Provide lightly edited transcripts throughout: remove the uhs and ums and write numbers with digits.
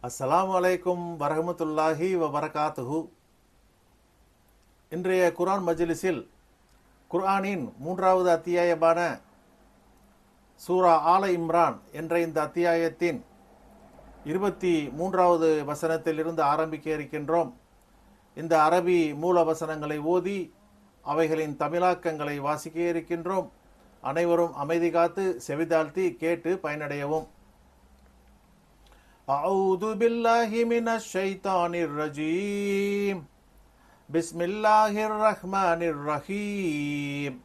அஸ்ஸலாமு அலைக்கும் வரஹ்மத்துல்லாஹி வபரகாத்துஹு. இன்றைய குர்ஆன் மஜ்லிஸில் குர்ஆனின் 3வது அத்தியாயமான சூரா ஆல இம்ரான் என்ற இந்த அத்தியாயத்தின் 23வது வசனத்திலிருந்து ஆரம்பிக்க இருக்கின்றோம். இந்த அரபி மூல வசனங்களை ஓதி அவைகளின் தமிழாக்கங்களை வாசிக்க இருக்கின்றோம். அனைவரும் அமைதி காத்து செவிதாழ்த்தி கேட்டு பயனடையவும். அஊது பில்லாஹி மினஷ் ஷைத்தானிர் ரஜீம். பிஸ்மில்லாஹிர் ரஹ்மானிர் ரஹீம்.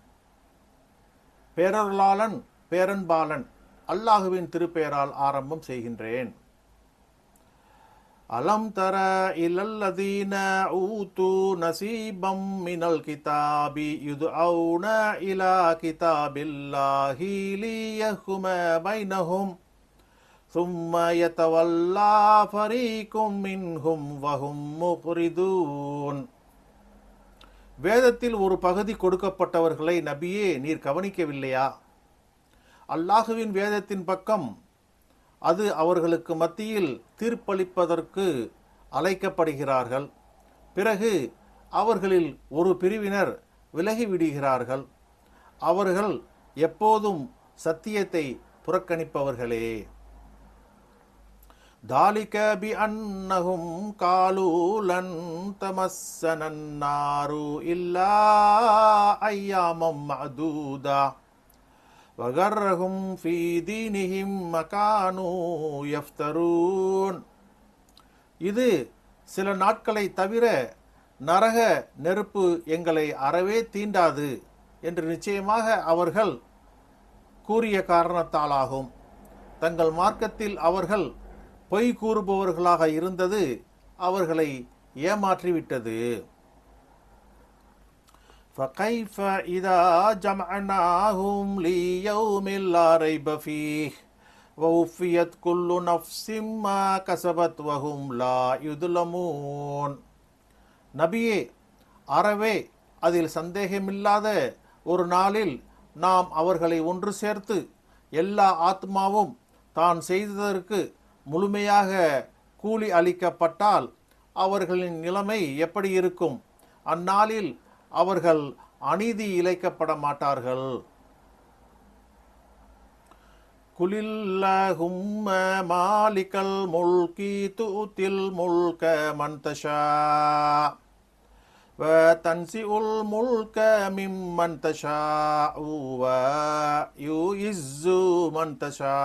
பேரருளாளன் பேரன்பாலன் அல்லாஹுவின் திருப்பெயரால் ஆரம்பம் செய்கின்றேன். அலம் தர இலல்லதீன ஊது நசீபம் மினல் கிதாபி யுதுஊன இலா கிதாபில்லாஹி லியஹ்கும பைனஹும் ثم يتولى فريق منهم وهم مُعْرِضُونَ. வேதத்தில் ஒரு பகுதி கொடுக்கப்பட்டவர்களை நபியே நீர் கவனிக்கவில்லையா? அல்லாஹுவின் வேதத்தின் பக்கம் அது அவர்களுக்கு மத்தியில் தீர்ப்பளிப்பதற்கு அழைக்கப்படுகிறார்கள். பிறகு அவர்களில் ஒரு பிரிவினர் விலகிவிடுகிறார்கள். அவர்கள் எப்போதும் சத்தியத்தை புறக்கணிப்பவர்களே. ذَلِكَ بِأَنَّهُمْ قَالُوا لَن تَمَسَّنَا النَّارُ إِلَّا أَيَّامًا مَّعْدُودَةً وَغَرَّهُمْ فِي دِينِهِمْ مَا كَانُوا يَفْتَرُونَ. இது சில நாட்களை தவிர நரக நெருப்பு எங்களை அறவே தீண்டாது என்று நிச்சயமாக அவர்கள் கூறிய காரணத்தாலாகும். தங்கள் மார்க்கத்தில் அவர்கள் பொய் கூறுபவர்களாக இருந்தது அவர்களை ஏமாற்றிவிட்டது. فَكَيْفَ إِذَا جَمَعْنَاهُمْ لِيَوْمٍ لَا رَيْبَ فِيهِ وَوُفِّيَتْ كُلُّ نَفْسٍ مَا كَسَبَتْ وَهُمْ لَا يُظْلَمُونَ. நபியே, அறவே அதில் சந்தேகமில்லாத ஒரு நாளில் நாம் அவர்களை ஒன்று சேர்த்து எல்லா ஆத்மாவும் தான் செய்ததற்கு முழுமையாக கூலி அளிக்கப்பட்டால் அவர்களின் நிலைமை எப்படி இருக்கும்? அந்நாளில் அவர்கள் அநீதி இழைக்கப்பட மாட்டார்கள். குலில்லஹும்ம மாலிகல் முல்கி துத்தில் முல்க மன் தஷா வ தன்சிஉல் முல்க மிம்மன் தஷாஉ வ யுஇஸ்ஸு மன் தஷா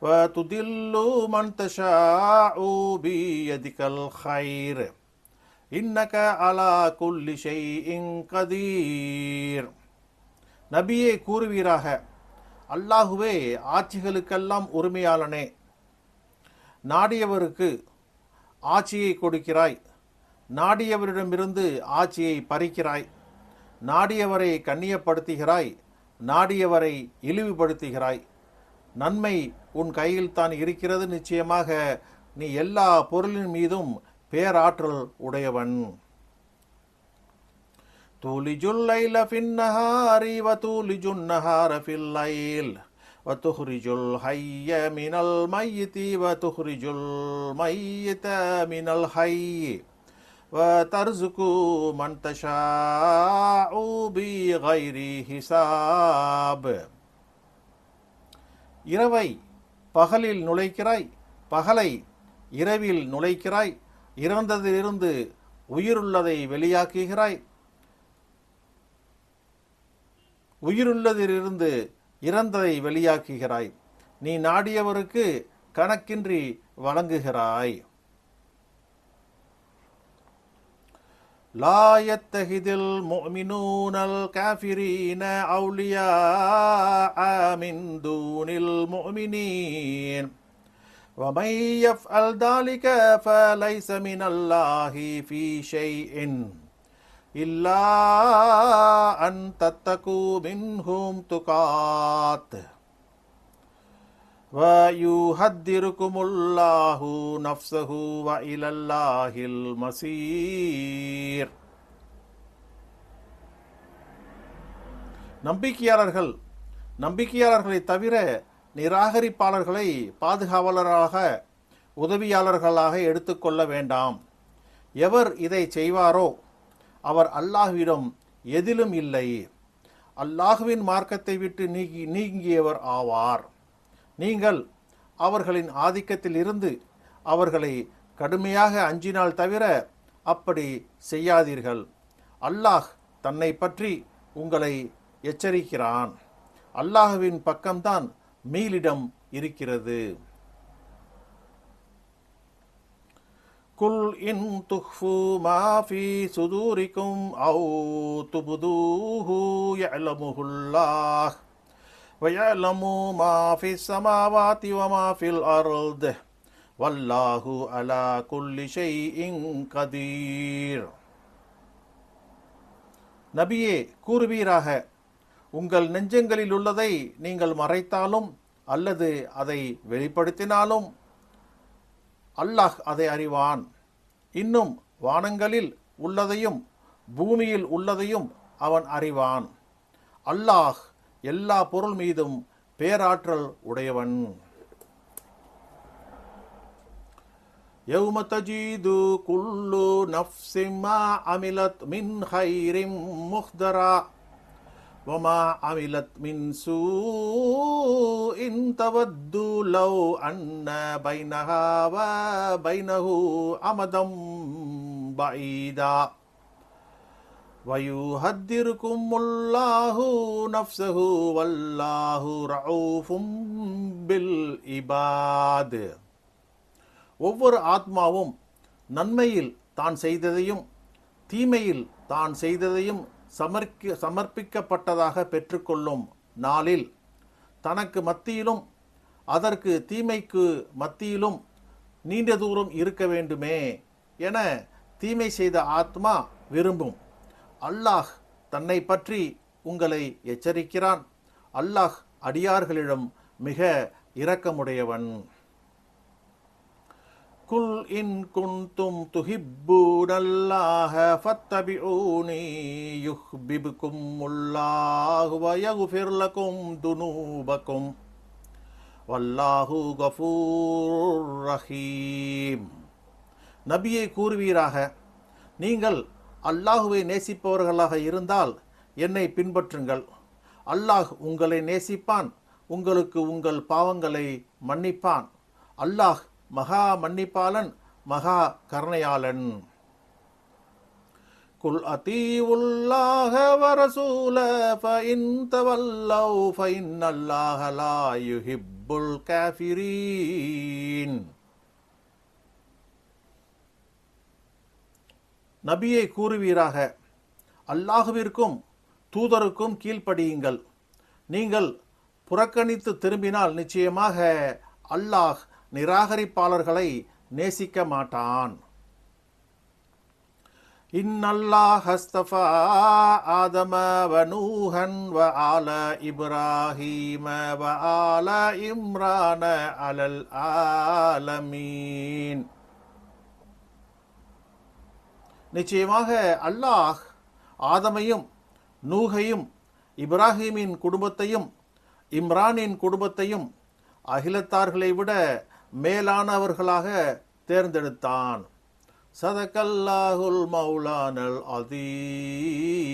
وَتُضِلُّ مَنْ تَشَاءُ بِيَدِكَ الْخَيْرُ إِنَّكَ عَلَى كُلِّ شَيْءٍ قَدِيرٌ. நபியே கூறுவீராக, அல்லாஹுவே ஆட்சிகளுக்கெல்லாம் உரிமையாளனே. நாடியவருக்கு ஆட்சியை கொடுக்கிறாய், நாடியவரிடமிருந்து ஆட்சியை பறிக்கிறாய். நாடியவரை கண்ணியப்படுத்துகிறாய், நாடியவரை இழிவுபடுத்துகிறாய். நன்மை உன் கையில் தான் இருக்கிறது. நிச்சயமாக நீ எல்லா பொருளின் மீதும் பேராற்றல் உடையவன். தூலிஜுல் லைல ஃபின் நஹாரி வ தூலிஜுன் நஹார ஃபில் லைல் வ துஹ்ரிஜுல் ஹய்ய மினல் மையிதி வ துஹ்ரிஜுல் மையித மினல் ஹய்யி வ தர்சுகு மன் தஷாஉ பிகைரி ஹிசாப். இரவை பகலில் நுழைக்கிறாய், பகலை இரவில் நுழைக்கிறாய். இறந்ததிலிருந்து உயிருள்ளதை வெளியாக்குகிறாய், உயிருள்ளதிலிருந்து இறந்ததை வெளியாக்குகிறாய். நீ நாடியவருக்கு கணக்கின்றி வழங்குகிறாய். லா யத்தஹிதுல் முஃமினூனல் காஃபிரீன அவுலியாஅ மின் தூனில் முஃமினீன் வமன் யஃஅல் ذلك فليس من الله في شيء إلا أن تتقوا منهم تقات وَيُحَذِّرُكُمُ اللَّهُ نَفْسَهُ وَإِلَى اللَّهِ الْمَصِيرُ. நம்பிக்கையாளர்களை தவிர நிராகரிப்பாளர்களை பாதுகாவலராக உதவியாளர்களாக எடுத்துக்கொள்ள வேண்டாம். எவர் இதை செய்வாரோ அவர் அல்லாஹ்விடம் எதிலும் இல்லை, அல்லாஹுவின் மார்க்கத்தை விட்டு நீங்கியவர் ஆவார். நீங்கள் அவர்களின் ஆதிக்கத்தில் இருந்து அவர்களை கடுமையாக அஞ்சினால் தவிர அப்படி செய்யாதீர்கள். அல்லாஹ் தன்னை பற்றி உங்களை எச்சரிக்கிறான். அல்லாஹுவின் பக்கம்தான் மீளிடம் இருக்கிறது. குல் இன் துஃபு மா ஃபீ சுதூரிக்கும் அவ் துப்தூஹு யஅலமுஹுல்லாஹ் வயஅலமு மா ஃபிஸ் ஸமாவாதி வமா ஃபில் அர்த் வல்லாஹு அலா குல்லி ஷைஇன் கதீர். நபியே, கூறுவீராக, உங்கள் நெஞ்சங்களில் உள்ளதை நீங்கள் மறைத்தாலும் அல்லது அதை வெளிப்படுத்தினாலும் அல்லாஹ் அதை அறிவான். இன்னும் வானங்களில் உள்ளதையும் பூமியில் உள்ளதையும் அவன் அறிவான். அல்லாஹ் எல்லா பொருள் மீதும் பேராற்றல் உடையவன். யௌம தஜீது குல்லு நஃப்ஸின் மா அமிலத் மின் கைரின் முஹ்தரா وما عملت من سوء تود لو أن بينها وبينه أمدا بعيدا ويحذركم الله نفسه والله رؤوف بالعباد. ஒவ்வொரு ஆத்மாவும் நன்மையில் தான் செய்ததையும் தீமையில் தான் செய்ததையும் சமர்ப்பிக்கப்பட்டதாக பெற்றுக்கொள்ளும் நாளில் தனக்கு மத்தியிலும் அதற்கு தீமைக்கு மத்தியிலும் நீண்ட தூரம் இருக்க வேண்டுமே என தீமை செய்த ஆத்மா விரும்பும். அல்லாஹ் தன்னை பற்றி உங்களை எச்சரிக்கிறான். அல்லாஹ் அடியார்களிடம் மிக இரக்கமுடையவன். குல் இன் குன்தும் துஹிப்பூனல்லாஹ ஃபத்தபிஊனி யுஹ்பிபுகுமுல்லாஹு வ யக்ஃபிர் லகும் துனூபகும் வல்லாஹு கஃபூர் ரஹீம். நபியே, கூறுவீராக, நீங்கள் அல்லாஹுவை நேசிப்பவர்களாக இருந்தால் என்னை பின்பற்றுங்கள். அல்லாஹ் உங்களை நேசிப்பான், உங்களுக்கு உங்கள் பாவங்களை மன்னிப்பான். அல்லாஹ் மகா மன்னிப்பாளன், மகா கருணையாளன். குல் அதீவுல்லாஹ வ ரசூல ஃபஇன் தவல்லௌ ஃபஇன்னல்லாஹ லா யுஹிப்புல் காஃபிரீன். நபியை கூறுவீராக, அல்லாஹுவிற்கும் தூதருக்கும் கீழ்ப்படியுங்கள். நீங்கள் புறக்கணித்து திரும்பினால் நிச்சயமாக அல்லாஹ் நிராகரிப்பாளர்களை நேசிக்க மாட்டான். இன்னல்லாஹ் அஸ்தஃபா ஆதம வ நூஹன் வ ஆல இப்ராஹீம வ ஆல இம்ரான அலல் ஆலமீன். நிச்சயமாக அல்லாஹ் ஆதமையும் நூகையும் இப்ராஹீமின் குடும்பத்தையும் இம்ரானின் குடும்பத்தையும் அகிலத்தார்களை விட மேலானவர்களாக தேர்ந்தெடுத்தான். சதகல்லாஹுல் மௌலானல் அதீம்.